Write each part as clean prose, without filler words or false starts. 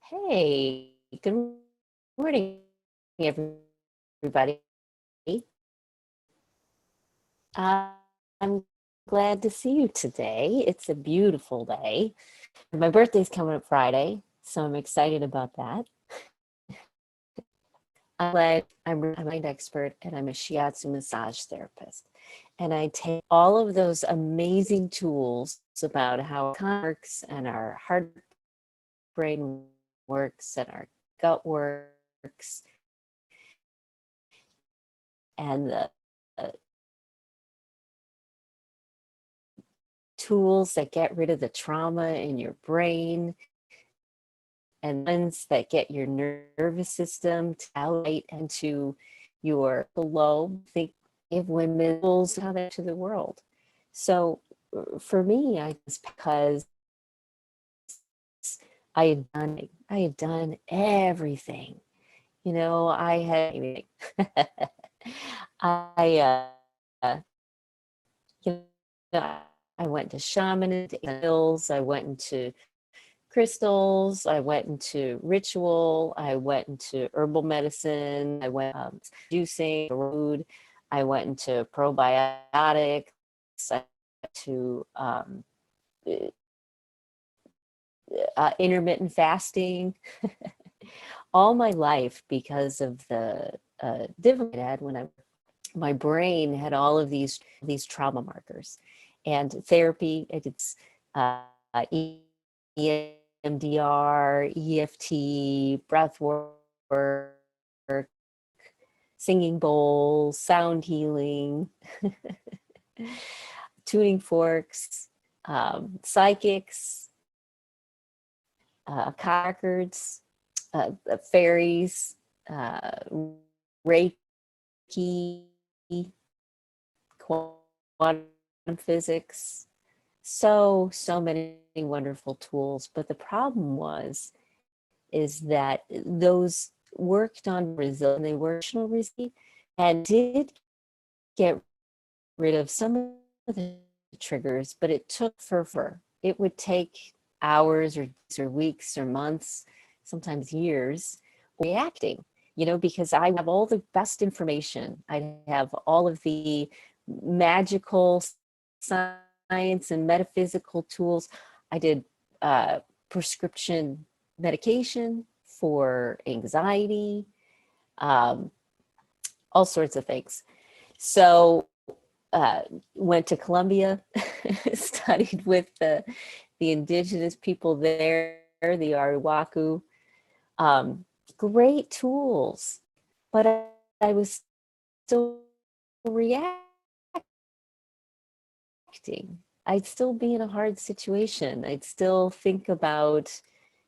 Hey, good morning, everybody. I'm glad to see you today. It's a beautiful day. My birthday's coming up Friday, so I'm excited about that. I'm a mind expert and I'm a shiatsu massage therapist. And I take all of those amazing tools about how it works and our heart brain works and our gut works and the tools that get rid of the trauma in your brain and ones that get your nervous system to out into your lobe. Think of women how that to the world. So for me, I just because I had done everything. You know, I had I you know, I went to shamanism, hills, I went into crystals, I went into ritual, I went into herbal medicine, I went juicing, food, I went into probiotics, I went to intermittent fasting, all my life because of the difficulty I had when my brain had all of these trauma markers, and therapy. I did EMDR, EFT, breath work, singing bowls, sound healing, tuning forks, psychics, records, fairies, Reiki, quantum physics, so many wonderful tools. But the problem is that those worked on resilience, they were resilience, and did get rid of some of the triggers, but it took forever. It would take hours or weeks or months, sometimes years, reacting, because I have all the best information. I have all of the magical science and metaphysical tools. I did prescription medication for anxiety, um, all sorts of things. So went to Colombia, studied with the indigenous people there, the Arawaku. Great tools, but I was still reacting. I'd still be in a hard situation. I'd still think about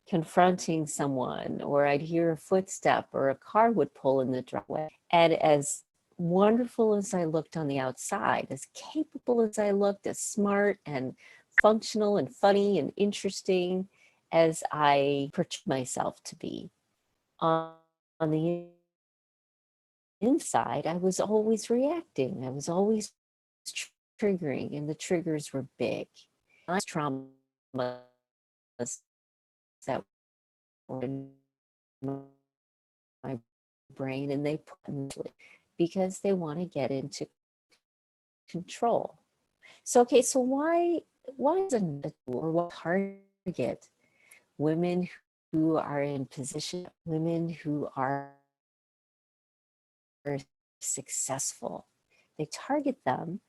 confronting someone, or I'd hear a footstep, or a car would pull in the driveway. And as wonderful as I looked on the outside, as capable as I looked, as smart and functional and funny and interesting as I portrayed myself to be, on the inside, I was always reacting. I was always triggering, and the triggers were big. Traumas that were in my brain, and they put because they want to get into control. So okay, so why is a or what target women who are in position, women who are successful? They target them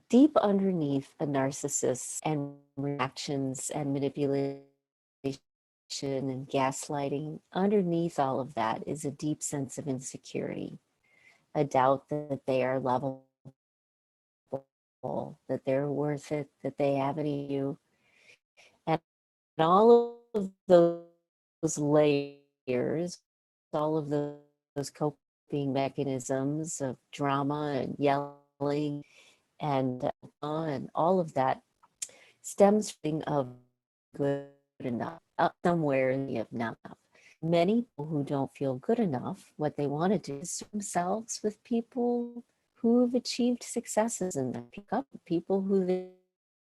deep underneath a narcissist and reactions and manipulation and gaslighting. Underneath all of that is a deep sense of insecurity, a doubt that they are lovable, that they're worth it, that they have any you. And all of those layers, all of those coping mechanisms of drama and yelling and all of that stems from of good enough, somewhere in the of not enough. Many people who don't feel good enough, what they want to do is surround themselves with people who have achieved successes and pick up people who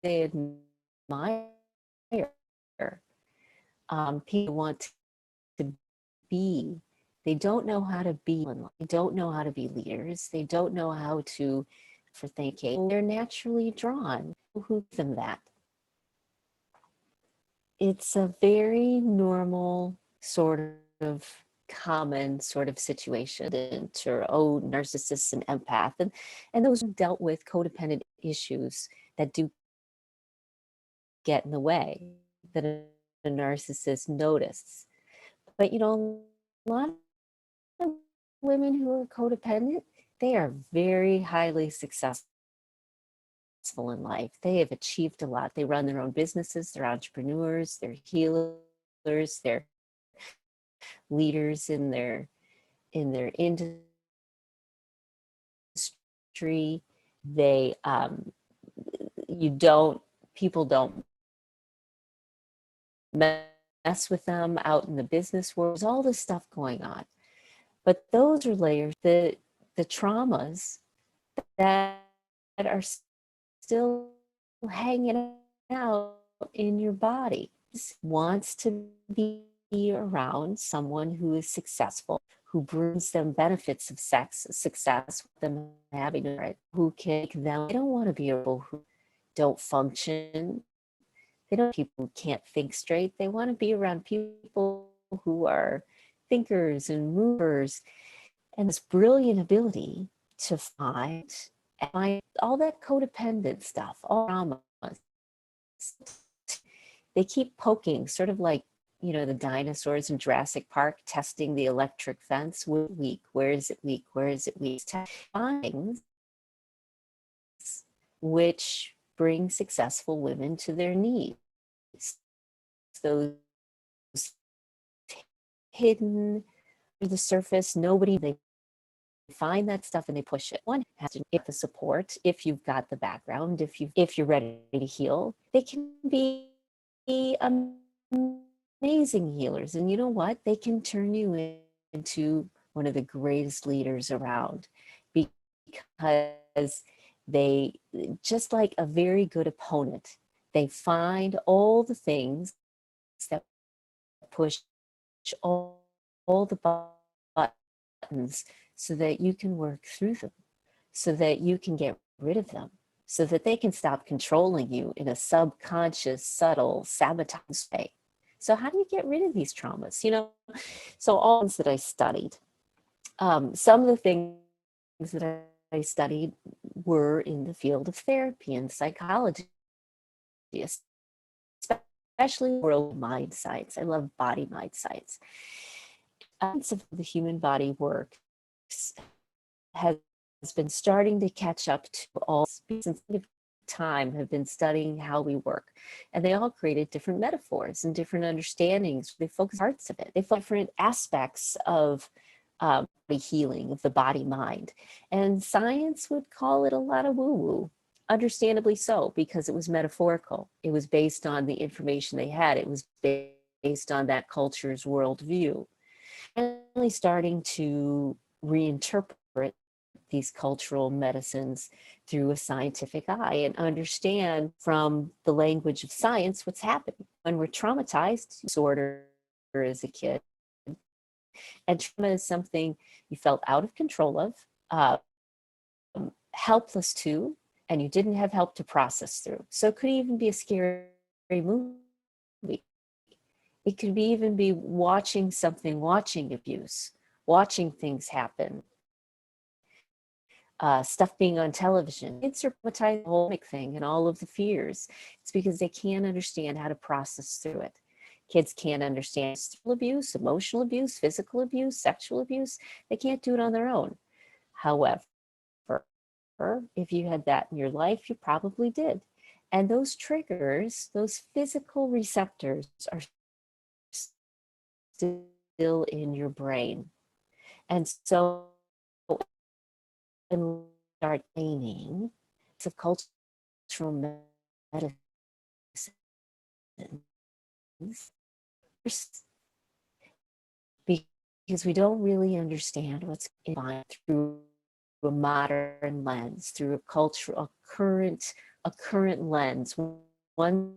they admire. People want to be. They don't know how to be. They don't know how to be leaders. They don't know how to for thinking. They're naturally drawn. Who gives them that? It's a very normal sort of common sort of situation or narcissists and empath and those who dealt with codependent issues that do get in the way that a narcissist notice. But a lot of women who are codependent, they are very highly successful in life. They have achieved a lot. They run their own businesses, they're entrepreneurs, they're healers, they're leaders in their industry. They you don't people don't mess with them out in the business world. There's all this stuff going on. But those are layers, the traumas that are still hanging out in your body. Wants to be around someone who is successful, who brings them benefits of success, them having it, who can make them. They don't want to be people who don't function. They don't people who can't think straight. They want to be around people who are thinkers and movers, and this brilliant ability to find all that codependent stuff, all traumas. They keep poking, sort of like the dinosaurs in Jurassic Park testing the electric fence. Where is it weak? Where is it weak? Where is it weak? Things which bring successful women to their knees. Those hidden under the surface, they find that stuff and they push it. One has to get the support. If you've got the background, if you're ready to heal, they can be amazing healers. And you know what? They can turn you into one of the greatest leaders around, because they, just like a very good opponent, they find all the things that push all the buttons so that you can work through them, so that you can get rid of them, so that they can stop controlling you in a subconscious, subtle, sabotage way. So how do you get rid of these traumas? So all things that I studied, some of the things that I studied were in the field of therapy and psychology, especially world mind science. I love body mind science. Science of the human body works has been starting to catch up to all since time have been studying how we work, and they all created different metaphors and different understandings. They focus parts of it. They focus different aspects of healing of the body mind, and science would call it a lot of woo-woo. Understandably so, because it was metaphorical. It was based on the information they had. It was based on that culture's worldview. Finally starting to reinterpret these cultural medicines through a scientific eye and understand from the language of science what's happening. When we're traumatized, disorder as a kid, and trauma is something you felt out of control of, helpless to, and you didn't have help to process through. So it could even be a scary movie. It could even be watching abuse, watching things happen, stuff being on television. Kids are traumatized the whole thing and all of the fears. It's because they can't understand how to process through it. Kids can't understand abuse, emotional abuse, physical abuse, sexual abuse. They can't do it on their own. However, if you had that in your life, you probably did. And those triggers, those physical receptors, are still in your brain. And so, and start gaining of cultural medicine, because we don't really understand what's going on through a modern lens, through a current lens, one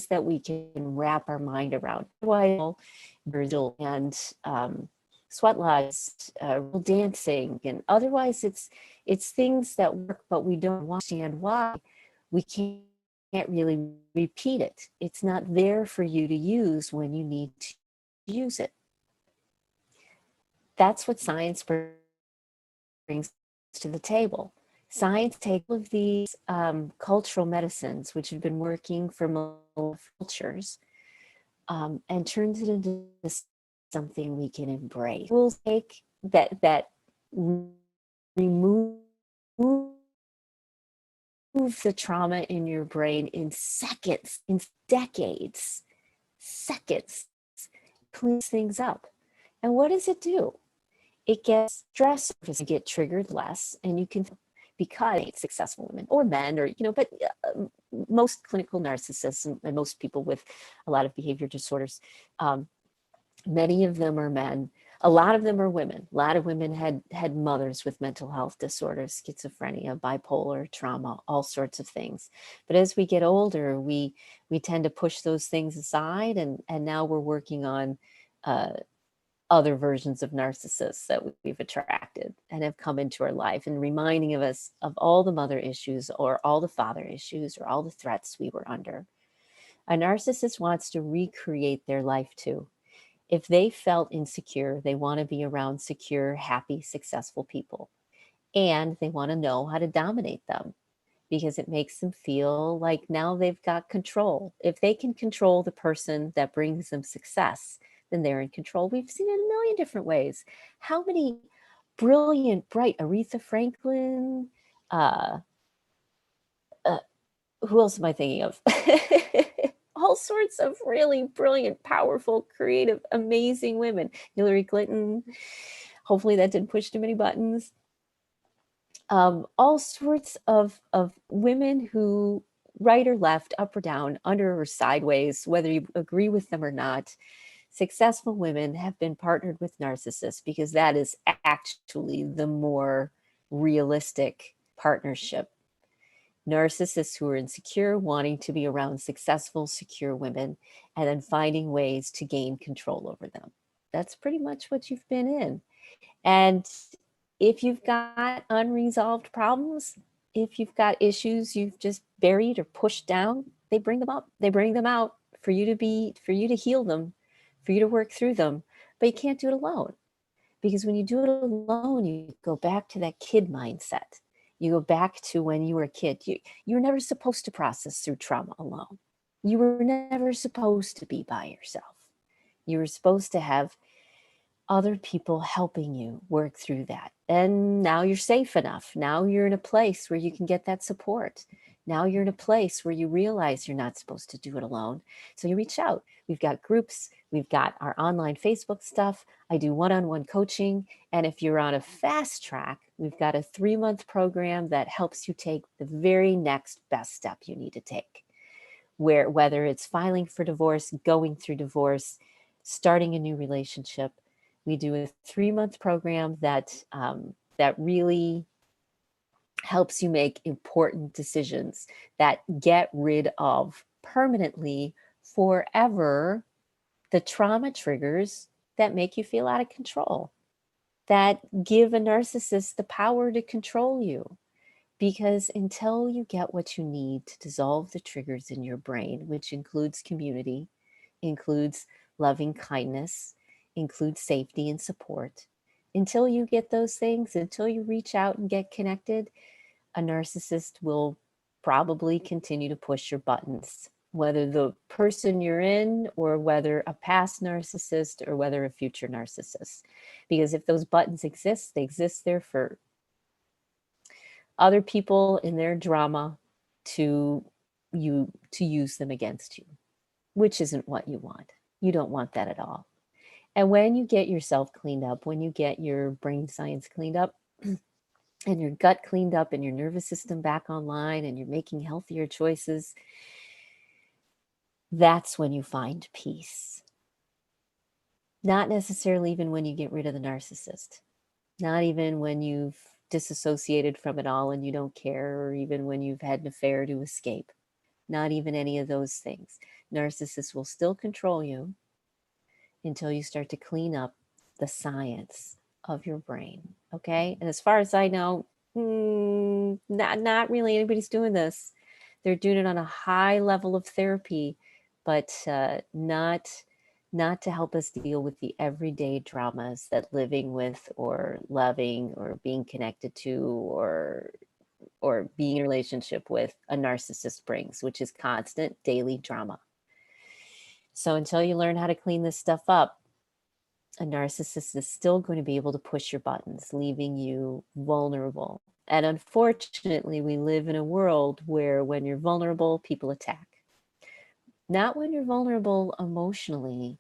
that we can wrap our mind around. Otherwise, and sweat lodges, real dancing, and otherwise it's things that work, but we don't understand why. We can't really repeat it. It's not there for you to use when you need to use it. That's what science brings to the table. Science takes all of these cultural medicines, which have been working for cultures, and turns it into something we can embrace. We'll take that remove the trauma in your brain in seconds, in decades, seconds, cleans things up. And what does it do? It gets stress to get triggered less, and you can, because successful women or men, or but most clinical narcissists and most people with a lot of behavior disorders, many of them are men. A lot of them are women. A lot of women had mothers with mental health disorders, schizophrenia, bipolar, trauma, all sorts of things. But as we get older, we tend to push those things aside, and now we're working on other versions of narcissists that we've attracted and have come into our life, and reminding of us of all the mother issues or all the father issues or all the threats we were under. A narcissist wants to recreate their life too. If they felt insecure, they want to be around secure, happy, successful people. And they want to know how to dominate them because it makes them feel like now they've got control. If they can control the person that brings them success, then they're in control. We've seen it in a million different ways. How many brilliant, bright Aretha Franklin, uh, uh, who else am I thinking of? All sorts of really brilliant, powerful, creative, amazing women. Hillary Clinton, hopefully that didn't push too many buttons. All sorts of women who, right or left, up or down, under or sideways, whether you agree with them or not, successful women have been partnered with narcissists because that is actually the more realistic partnership. Narcissists who are insecure, wanting to be around successful, secure women, and then finding ways to gain control over them. That's pretty much what you've been in. And if you've got unresolved problems, if you've got issues you've just buried or pushed down, they bring them up. They bring them out for you to heal them, for you to work through them. But you can't do it alone. Because when you do it alone, you go back to that kid mindset. You go back to when you were a kid. You're never supposed to process through trauma alone. You were never supposed to be by yourself. You were supposed to have other people helping you work through that. And now you're safe enough. Now you're in a place where you can get that support. Now you're in a place where you realize you're not supposed to do it alone. So you reach out. We've got groups, we've got our online Facebook stuff. I do one-on-one coaching. And if you're on a fast track, we've got a 3-month program that helps you take the very next best step you need to take. Whether it's filing for divorce, going through divorce, starting a new relationship, we do a 3-month program that really helps you make important decisions that get rid of permanently, forever, the trauma triggers that make you feel out of control, that give a narcissist the power to control you. Because until you get what you need to dissolve the triggers in your brain, which includes community, includes loving kindness, includes safety and support, until you get those things, until you reach out and get connected, a narcissist will probably continue to push your buttons, whether the person you're in or whether a past narcissist or whether a future narcissist. Because if those buttons exist, they exist there for other people in their drama to use them against you, which isn't what you want. You don't want that at all. And when you get yourself cleaned up, when you get your brain science cleaned up and your gut cleaned up and your nervous system back online and you're making healthier choices, that's when you find peace. Not necessarily even when you get rid of the narcissist, not even when you've disassociated from it all and you don't care, or even when you've had an affair to escape. not even any of those things. Narcissists will still control you until you start to clean up the science of your brain. Okay. And as far as I know, not really anybody's doing this. They're doing it on a high level of therapy, but not to help us deal with the everyday dramas that living with or loving or being connected to or being in a relationship with a narcissist brings, which is constant daily drama. So until you learn how to clean this stuff up, a narcissist is still going to be able to push your buttons, leaving you vulnerable. And unfortunately, we live in a world where when you're vulnerable, people attack. Not when you're vulnerable emotionally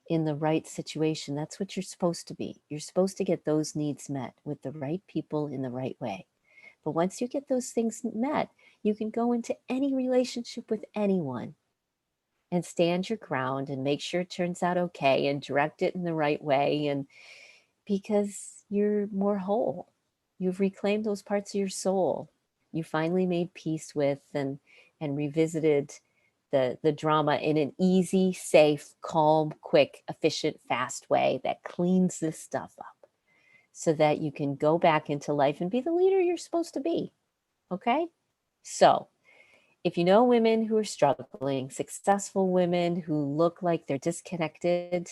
in the right situation. That's what you're supposed to be. You're supposed to get those needs met with the right people in the right way. But once you get those things met, you can go into any relationship with anyone and stand your ground and make sure it turns out okay and direct it in the right way. And because you're more whole, you've reclaimed those parts of your soul. You finally made peace with and revisited the drama in an easy, safe, calm, quick, efficient, fast way that cleans this stuff up so that you can go back into life and be the leader you're supposed to be. Okay? So, if you know women who are struggling, successful women who look like they're disconnected,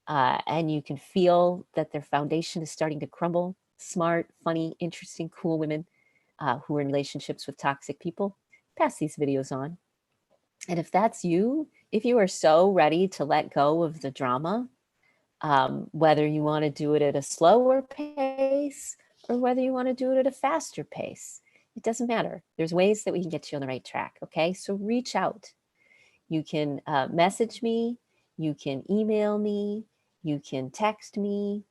and you can feel that their foundation is starting to crumble, smart, funny, interesting, cool women who are in relationships with toxic people, pass these videos on. And if that's you, if you are so ready to let go of the drama, whether you want to do it at a slower pace or whether you want to do it at a faster pace, it doesn't matter. There's ways that we can get you on the right track. Okay. So reach out. You can message me, you can email me, you can text me,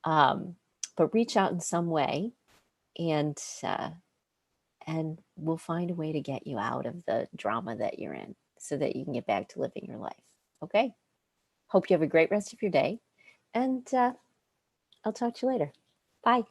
but reach out in some way and, and we'll find a way to get you out of the drama that you're in so that you can get back to living your life. Okay. Hope you have a great rest of your day. And I'll talk to you later. Bye.